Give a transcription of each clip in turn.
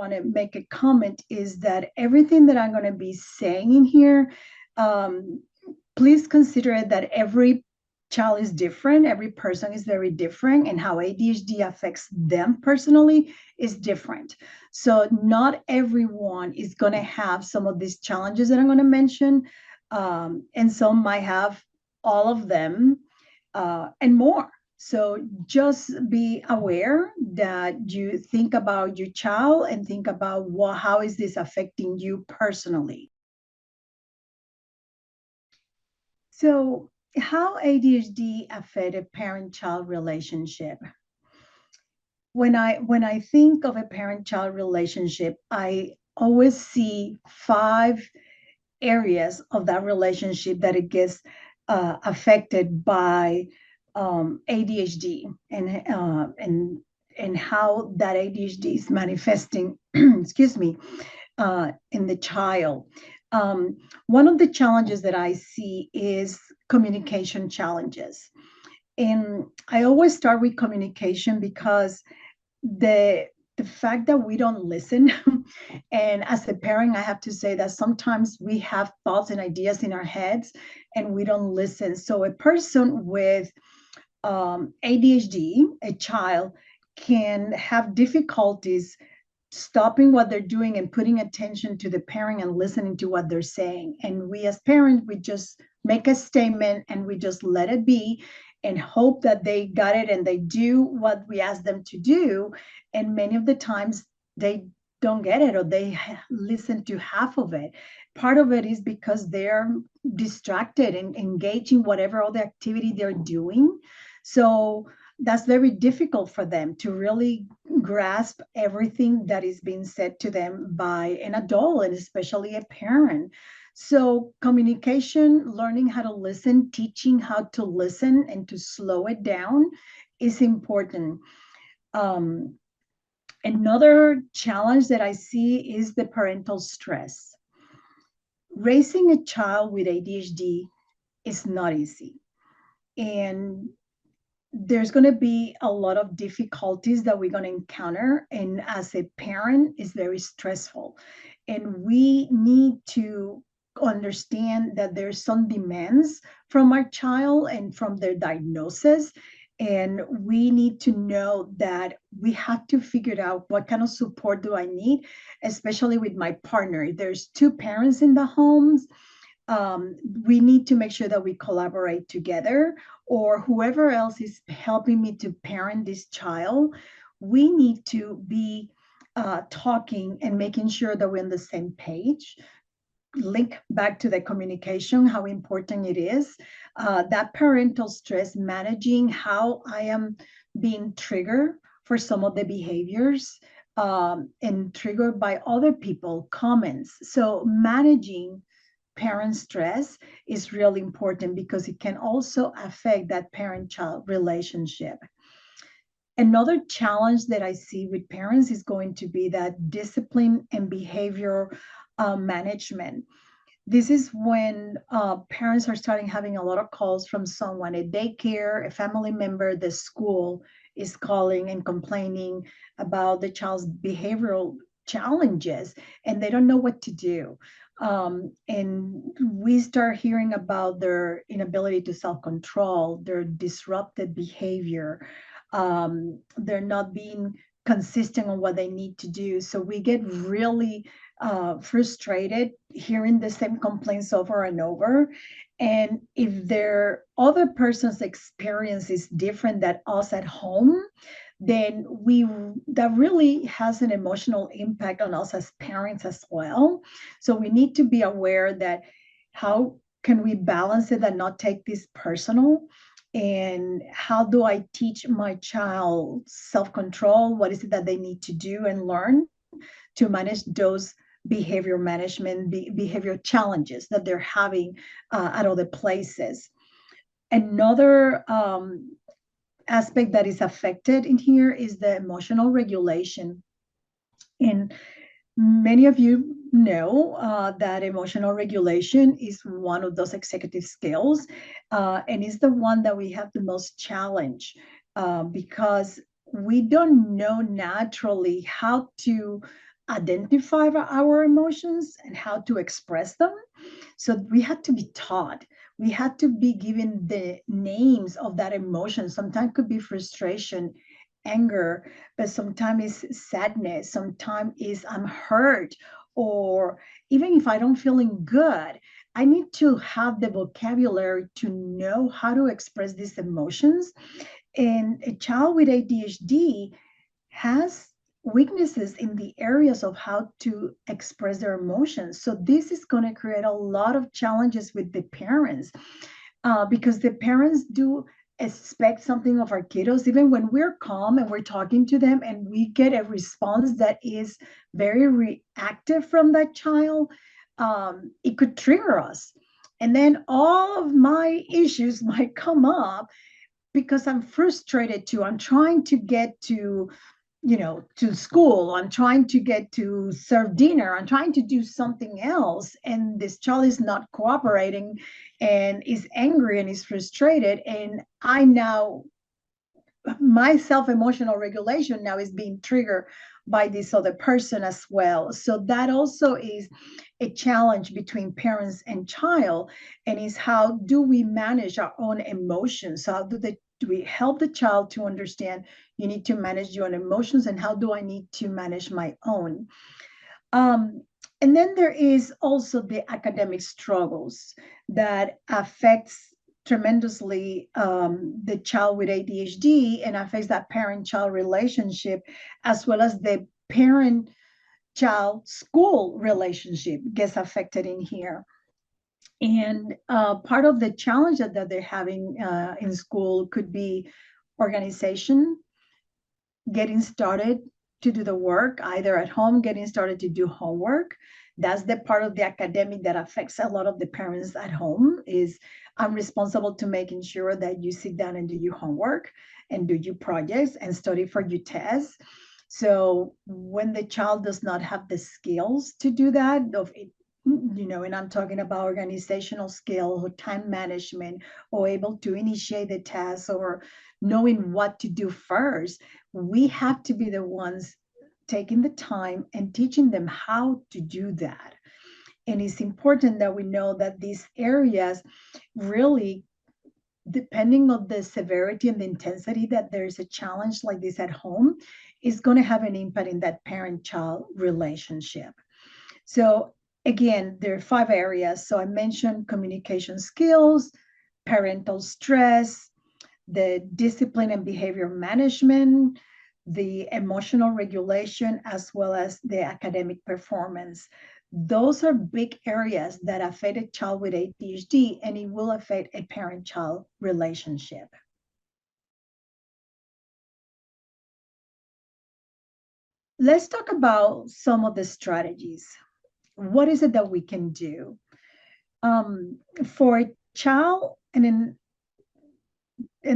want to make a comment is that everything that I'm going to be saying in here, please consider that every child is different, every person is very different, and how ADHD affects them personally is different. So not everyone is going to have some of these challenges that I'm going to mention, and some might have all of them and more. So just be aware that you think about your child and think about how is this affecting you personally. So how ADHD affect a parent-child relationship? When I think of a parent-child relationship, I always see 5 areas of that relationship that it gets affected by ADHD, and how that ADHD is manifesting, excuse me, in the child. One of the challenges that I see is communication challenges. And I always start with communication because the the fact that we don't listen, and as a parent, I have to say that sometimes we have thoughts and ideas in our heads and we don't listen. So a person with ADHD, a child, can have difficulties stopping what they're doing and putting attention to the parent and listening to what they're saying. And we as parents, we just make a statement and we just let it be and hope that they got it and they do what we ask them to do. And many of the times they don't get it, or they listen to half of it. Part of it is because they're distracted and engaged in whatever other activity they're doing. So that's very difficult for them to really grasp everything that is being said to them by an adult, and especially a parent. So communication, learning how to listen, teaching how to listen and to slow it down is important. Um, Another challenge that I see is the parental stress. Raising a child with ADHD is not easy. And there's going to be a lot of difficulties that we're going to encounter. And as a parent, it's very stressful. And we need to understand that there's some demands from our child and from their diagnosis. And we need to know that we have to figure out what kind of support do I need, especially with my partner. If there's 2 parents in the homes, we need to make sure that we collaborate together, or whoever else is helping me to parent this child. We need to be talking and making sure that we're on the same page. Link back to the communication, how important it is. That parental stress, managing how I am being triggered for some of the behaviors, and triggered by other people, comments. So managing parent stress is really important because it can also affect that parent-child relationship. Another challenge that I see with parents is going to be that discipline and behavior management. This is when parents are starting having a lot of calls from someone, a daycare, a family member, the school is calling and complaining about the child's behavioral challenges, and they don't know what to do. And we start hearing about their inability to self-control, their disrupted behavior. They're not being consistent on what they need to do. So we get really frustrated hearing the same complaints over and over. And if their other person's experience is different than us at home, then that really has an emotional impact on us as parents as well. So we need to be aware that how can we balance it and not take this personal, and how do I teach my child self-control? What is it that they need to do and learn to manage those behavior management, behavior challenges that they're having at other places? Another aspect that is affected in here is the emotional regulation. And many of you know that emotional regulation is one of those executive skills, and is the one that we have the most challenge, because we don't know naturally how to identify our emotions and how to express them. So we had to be taught. We had to be given the names of that emotion. Sometimes it could be frustration, anger, but sometimes it's sadness. Sometimes it's I'm hurt, or even if I don't feeling good, I need to have the vocabulary to know how to express these emotions. And a child with ADHD has weaknesses in the areas of how to express their emotions. So this is going to create a lot of challenges with the parents, because the parents do expect something of our kiddos, even when we're calm and we're talking to them and we get a response that is very reactive from that child. It could trigger us. And then all of my issues might come up because I'm frustrated too. I'm trying to get to, to school. I'm trying to get to serve dinner. I'm trying to do something else. And this child is not cooperating and is angry and is frustrated. And I now, my self emotional regulation now is being triggered by this other person as well. So that also is a challenge between parents and child, and is how do we manage our own emotions? How do we help the child to understand you need to manage your own emotions, and how do I need to manage my own? Um, and then there is also the academic struggles that affects tremendously the child with ADHD, and affects that parent-child relationship, as well as the parent-child-school relationship gets affected in here. And part of the challenge that they're having in school could be organization, getting started to do the work, either at home, getting started to do homework. That's the part of the academic that affects a lot of the parents at home. Is I'm responsible to making sure that you sit down and do your homework and do your projects and study for your tests. So when the child does not have the skills to do that, of it, and I'm talking about organizational skill or time management, or able to initiate the task, or knowing what to do first, we have to be the ones taking the time and teaching them how to do that. And it's important that we know that these areas really, depending on the severity and the intensity that there's a challenge like this at home, is going to have an impact in that parent-child relationship. So again, there are 5 areas. So I mentioned communication skills, parental stress, the discipline and behavior management, the emotional regulation, as well as the academic performance. Those are big areas that affect a child with ADHD, and it will affect a parent-child relationship. Let's talk about some of the strategies. What is it that we can do? For a child, and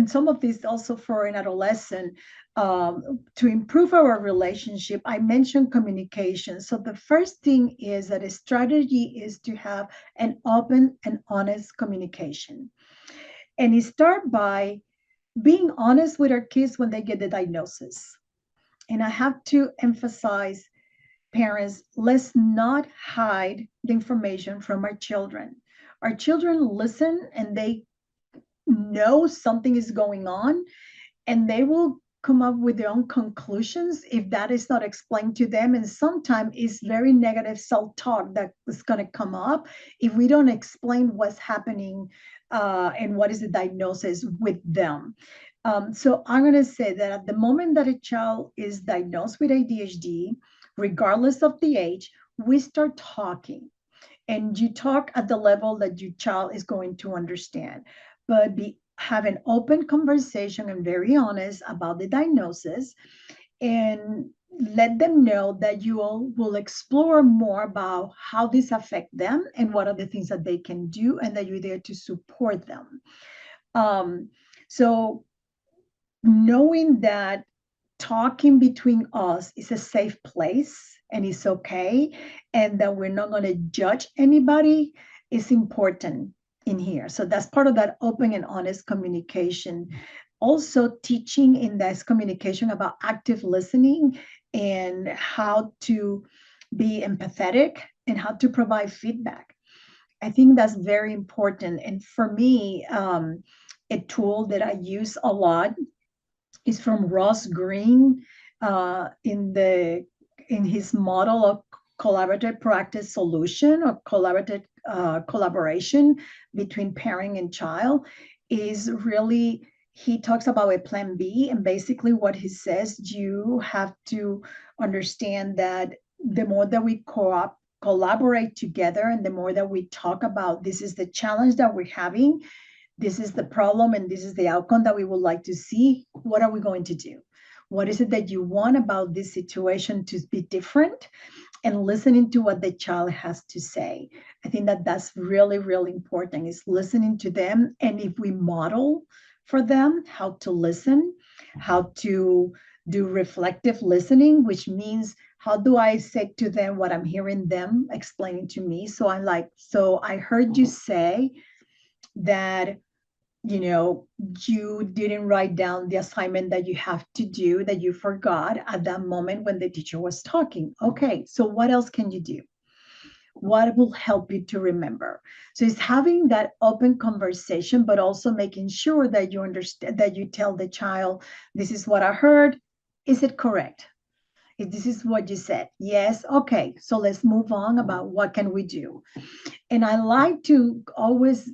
some of this also for an adolescent, to improve our relationship, I mentioned communication. So the first thing is that a strategy is to have an open and honest communication. And it start by being honest with our kids when they get the diagnosis. And I have to emphasize, parents, let's not hide the information from our children. Our children listen and they know something is going on, and they will come up with their own conclusions if that is not explained to them. And sometimes it's very negative self-talk that is going to come up if we don't explain what's happening, and what is the diagnosis with them. So I'm going to say that at the moment that a child is diagnosed with ADHD, regardless of the age, we start talking, and you talk at the level that your child is going to understand. But have an open conversation and very honest about the diagnosis, and let them know that you all will explore more about how this affect them and what are the things that they can do, and that you're there to support them. So knowing that talking between us is a safe place and it's okay, and that we're not going to judge anybody, is important in here. So that's part of that open and honest communication. Also teaching in this communication about active listening and how to be empathetic and how to provide feedback. I think that's very important. And for me, a tool that I use a lot is from Ross Green, in his model of collaborative practice solution, or collaborative collaboration between parent and child. Is really, he talks about a plan B, and basically what he says, you have to understand that the more that we collaborate together, and the more that we talk about, this is the challenge that we're having, this is the problem, and this is the outcome that we would like to see. What are we going to do? What is it that you want about this situation to be different? And listening to what the child has to say. I think that that's really, really important, is listening to them. And if we model for them how to listen, how to do reflective listening, which means, how do I say to them what I'm hearing them explaining to me? So I'm like, so I heard you say that, you didn't write down the assignment that you have to do, that you forgot at that moment when the teacher was talking. Okay, so what else can you do? What will help you to remember? So it's having that open conversation, but also making sure that you understand, that you tell the child, this is what I heard. Is it correct? If this is what you said, yes, okay, so let's move on about what can we do. And I like to always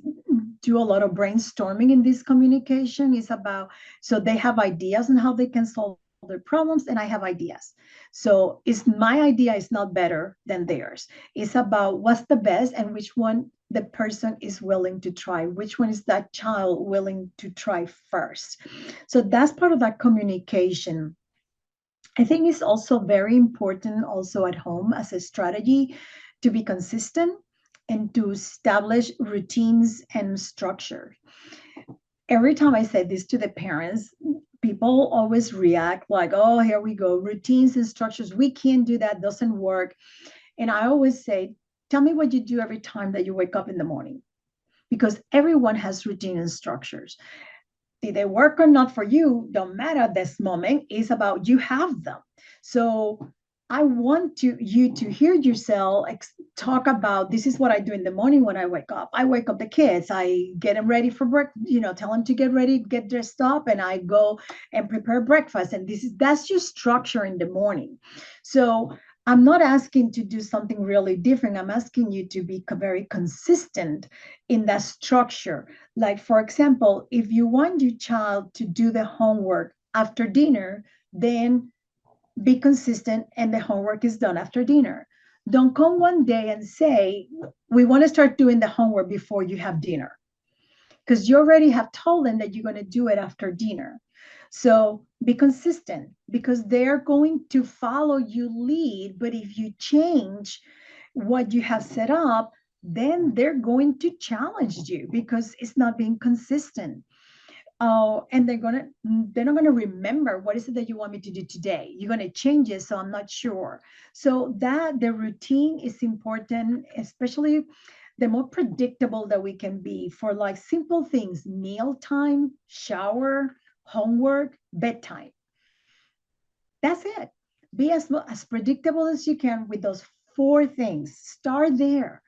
do a lot of brainstorming in this communication. Is about, so they have ideas on how they can solve their problems, and I have ideas. So it's, my idea is not better than theirs. It's about what's the best, and which one the person is willing to try, which one is that child willing to try first. So that's part of that communication. I think it's also very important, also at home, as a strategy, to be consistent and to establish routines and structure. Every time I say this to the parents, people always react like, oh, here we go, routines and structures. We can't do that, doesn't work. And I always say, tell me what you do every time that you wake up in the morning, because everyone has routine and structures. Did they work or not for you don't matter at this moment. It's about you have them. So I want you to hear yourself talk about, this is what I do in the morning when I wake up. I wake up the kids, I get them ready for breakfast, tell them to get ready, get dressed up, and I go and prepare breakfast. And that's your structure in the morning. So I'm not asking to do something really different. I'm asking you to be very consistent in that structure. Like, for example, if you want your child to do the homework after dinner, then be consistent and the homework is done after dinner. Don't come one day and say, we want to start doing the homework before you have dinner, because you already have told them that you're going to do it after dinner. So be consistent, because they're going to follow you lead. But if you change what you have set up, then they're going to challenge you because it's not being consistent. Oh, and they're not gonna remember, what is it that you want me to do today? You're gonna change it, so I'm not sure. So that the routine is important, especially the more predictable that we can be for like simple things: mealtime, shower, homework, bedtime. That's it. Be as predictable as you can with those 4 things. Start there.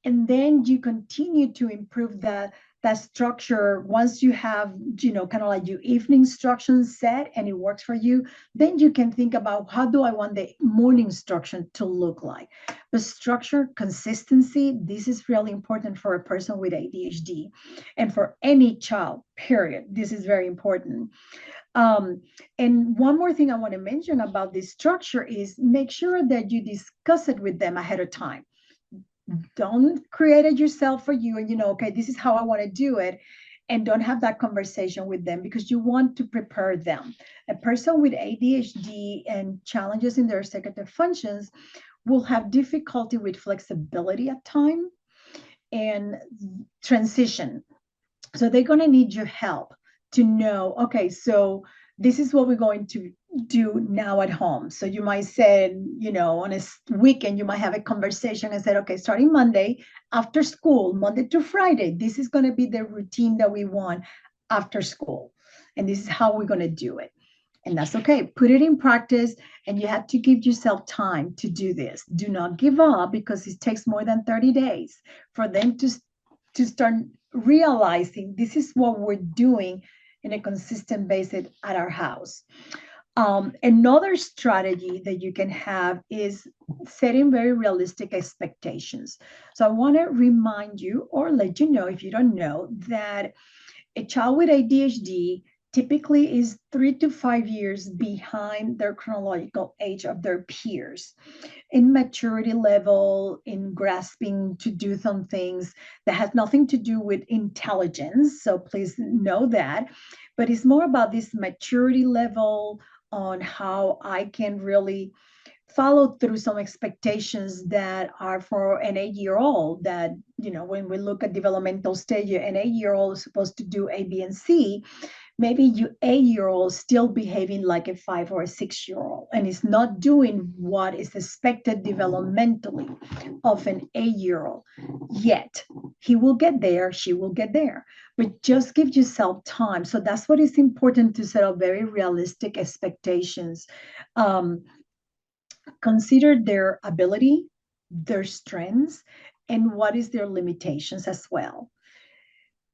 And then you continue to improve that structure. Once you have, kind of like your evening instructions set and it works for you, then you can think about, how do I want the morning instruction to look like? But structure, consistency, this is really important for a person with ADHD and for any child, period. This is very important. And one more thing I want to mention about this structure is, make sure that you discuss it with them ahead of time. Don't create it yourself for you, and okay, this is how I want to do it, and don't have that conversation with them, because you want to prepare them. A person with ADHD and challenges in their executive functions will have difficulty with flexibility at time and transition. So they're going to need your help to know, okay, so this is what we're going to do now at home. So you might say, on a weekend, you might have a conversation and say, okay, starting Monday, after school, Monday to Friday, this is going to be the routine that we want after school. And this is how we're going to do it. And that's okay. Put it in practice, and you have to give yourself time to do this. Do not give up, because it takes more than 30 days for them to start realizing this is what we're doing in a consistent basis at our house. Another strategy that you can have is setting very realistic expectations. So I want to remind you, or let you know if you don't know, that a child with ADHD typically is 3 to 5 years behind their chronological age of their peers in maturity level, in grasping to do some things that has nothing to do with intelligence. So please know that. But it's more about this maturity level on how I can really follow through some expectations that are for an 8-year-old. That, when we look at developmental stage, an 8-year-old is supposed to do A, B, and C. Maybe you 8-year-old still behaving like a 5 or a 6-year-old, and is not doing what is expected developmentally of an 8-year-old yet. He will get there, she will get there, but just give yourself time. So that's what is important, to set up very realistic expectations. Consider their ability, their strengths, and what is their limitations as well.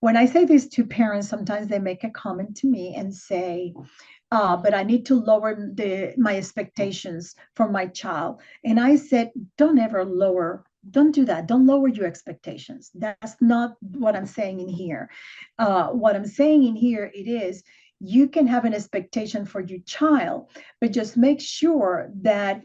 When I say this to parents, sometimes they make a comment to me and say, but I need to lower my expectations for my child. And I said, don't ever don't do that. Don't lower your expectations. That's not what I'm saying in here. What I'm saying in here, it is, you can have an expectation for your child, but just make sure that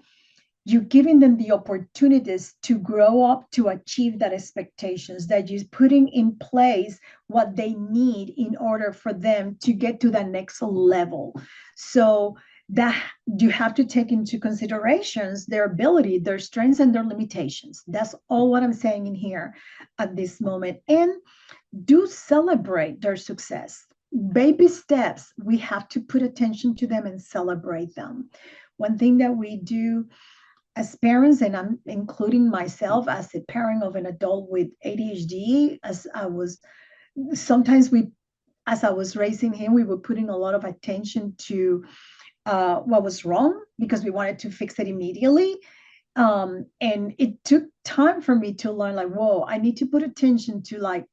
you're giving them the opportunities to grow up to achieve that expectations, that you're putting in place what they need in order for them to get to that next level. So that you have to take into considerations their ability, their strengths, and their limitations. That's all what I'm saying in here at this moment. And do celebrate their success. Baby steps, we have to put attention to them and celebrate them. One thing that we do as parents, and I'm including myself as a parent of an adult with ADHD, as I was raising him, we were putting a lot of attention to what was wrong, because we wanted to fix it immediately. And it took time for me to learn, like, whoa, I need to put attention to, like,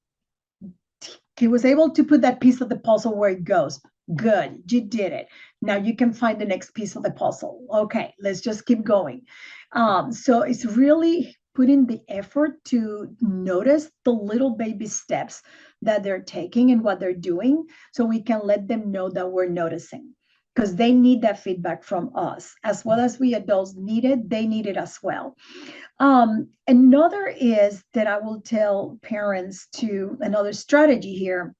he was able to put that piece of the puzzle where it goes. Good, you did it. Now you can find the next piece of the puzzle. Okay, let's just keep going. So it's really putting the effort to notice the little baby steps that they're taking and what they're doing, so we can let them know that we're noticing, because they need that feedback from us as well as we adults need it. They need it as well. Another is that I will tell parents, to another strategy here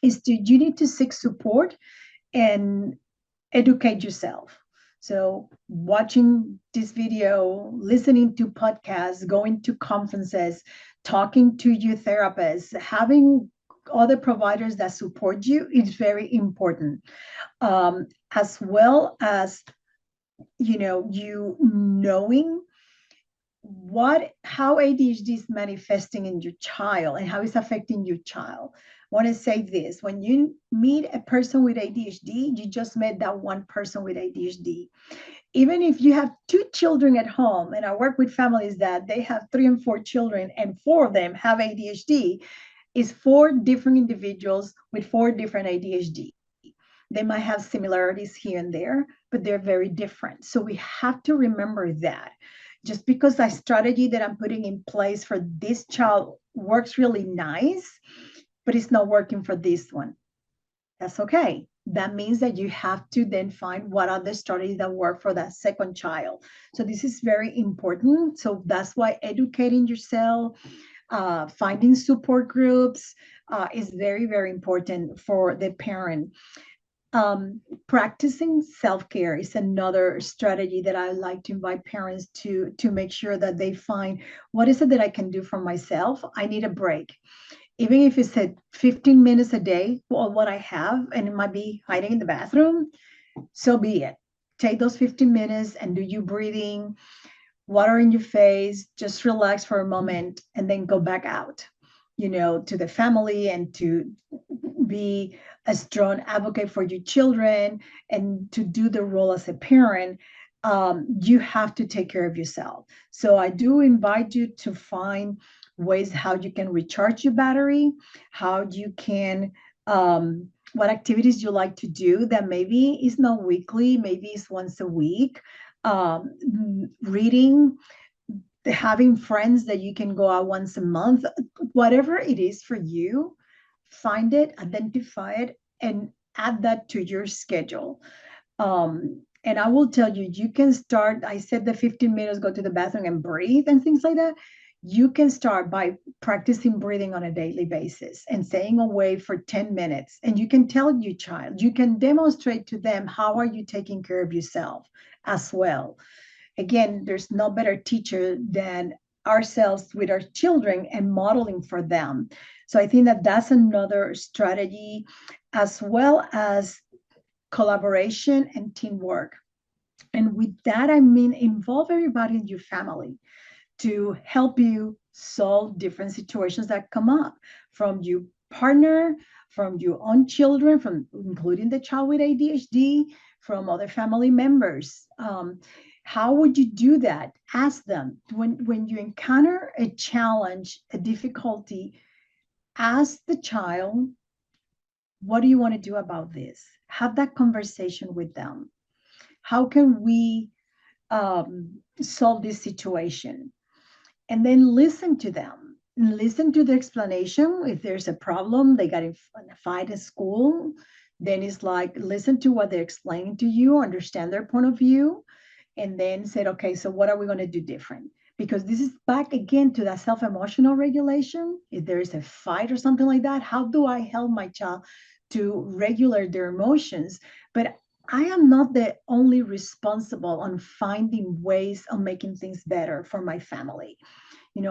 is you need to seek support and educate yourself. So watching this video, listening to podcasts, going to conferences, talking to your therapist, having other providers that support you is very important. As well as, you knowing how ADHD is manifesting in your child and how it's affecting your child. I want to say this: when you meet a person with ADHD, you just met that one person with ADHD. Even if you have 2 children at home, and I work with families that they have 3 and 4 children, and 4 of them have ADHD, is 4 different individuals with 4 different ADHD. They might have similarities here and there, but they're very different. So we have to remember that. Just because the strategy that I'm putting in place for this child works really nice, but it's not working for this one, that's okay. That means that you have to then find what other strategies that work for that second child. So this is very important. So that's why educating yourself, finding support groups is very, very important for the parent. Practicing self-care is another strategy that I like to invite parents to make sure that they find, what is it that I can do for myself? I need a break. Even if it's 15 minutes a day, or what I have, and it might be hiding in the bathroom, so be it. Take those 15 minutes and do your breathing, water in your face, just relax for a moment, and then go back out, to the family, and to be a strong advocate for your children and to do the role as a parent, you have to take care of yourself. So I do invite you to find ways how you can recharge your battery, how you can, what activities you like to do that maybe is not weekly, maybe it's once a week. Reading, having friends that you can go out once a month, whatever it is for you, find it, identify it, and add that to your schedule. And I will tell you, you can start. I said the 15 minutes, go to the bathroom and breathe and things like that. You can start by practicing breathing on a daily basis and staying away for 10 minutes. And you can tell your child, you can demonstrate to them how are you taking care of yourself as well. Again, there's no better teacher than ourselves with our children and modeling for them. So I think that that's another strategy, as well as collaboration and teamwork. And with that, I mean, involve everybody in your family to help you solve different situations that come up, from your partner, from your own children, from including the child with ADHD, from other family members. How would you do that? Ask them. When you encounter a challenge, a difficulty, ask the child, what do you want to do about this? Have that conversation with them. How can we solve this situation? And then listen to them. Listen to the explanation. If there's a problem, they got in a fight at school, then it's like, listen to what they're explaining to you, understand their point of view, and then said, okay, so what are we going to do different? Because this is back again to that self-emotional regulation. If there is a fight or something like that, how do I help my child to regulate their emotions? But I am not the only responsible on finding ways of making things better for my family.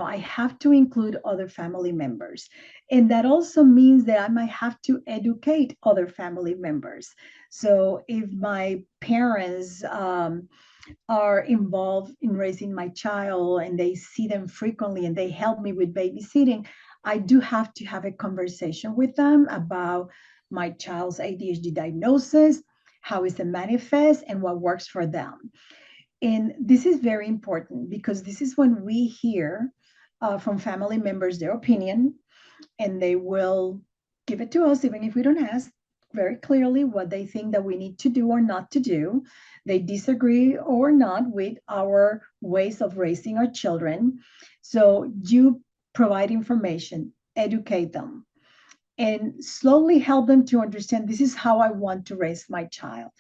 I have to include other family members. And that also means that I might have to educate other family members. So if my parents are involved in raising my child and they see them frequently and they help me with babysitting, I do have to have a conversation with them about my child's ADHD diagnosis, how is it manifest, and what works for them. And this is very important because this is when we hear from family members their opinion, and they will give it to us, even if we don't ask, very clearly what they think that we need to do or not to do. They disagree or not with our ways of raising our children. So you provide information, educate them, and slowly help them to understand this is how I want to raise my child.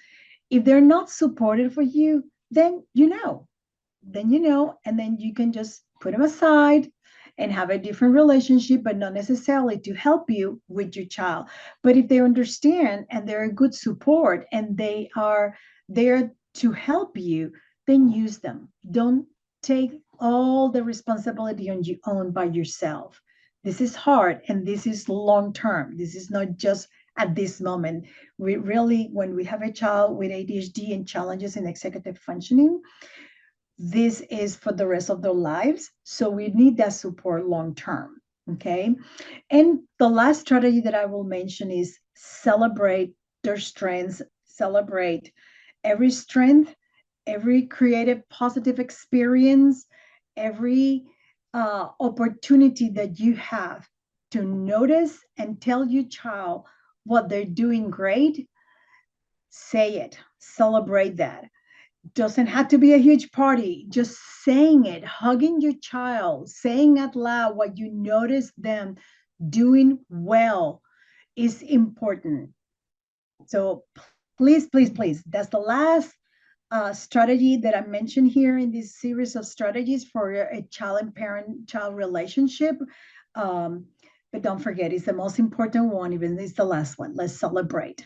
If they're not supportive for you, then and then you can just put them aside and have a different relationship, but not necessarily to help you with your child. But if they understand and they're a good support and they are there to help you, then use them. Don't take all the responsibility on you own by yourself. This is hard and this is long term. This is not just at this moment. We really, when we have a child with ADHD and challenges in executive functioning, this is for the rest of their lives. So we need that support long term. Okay. And the last strategy that I will mention is celebrate their strengths, celebrate every strength, every creative, positive experience, every opportunity that you have to notice and tell your child what they're doing great. Say it, celebrate that. Doesn't have to be a huge party. Just saying it, hugging your child, saying out loud what you notice them doing well is important. So please, please, please, that's the last strategy that I mentioned here in this series of strategies for a child and parent-child relationship. But don't forget, it's the most important one, even it's the last one. Let's celebrate.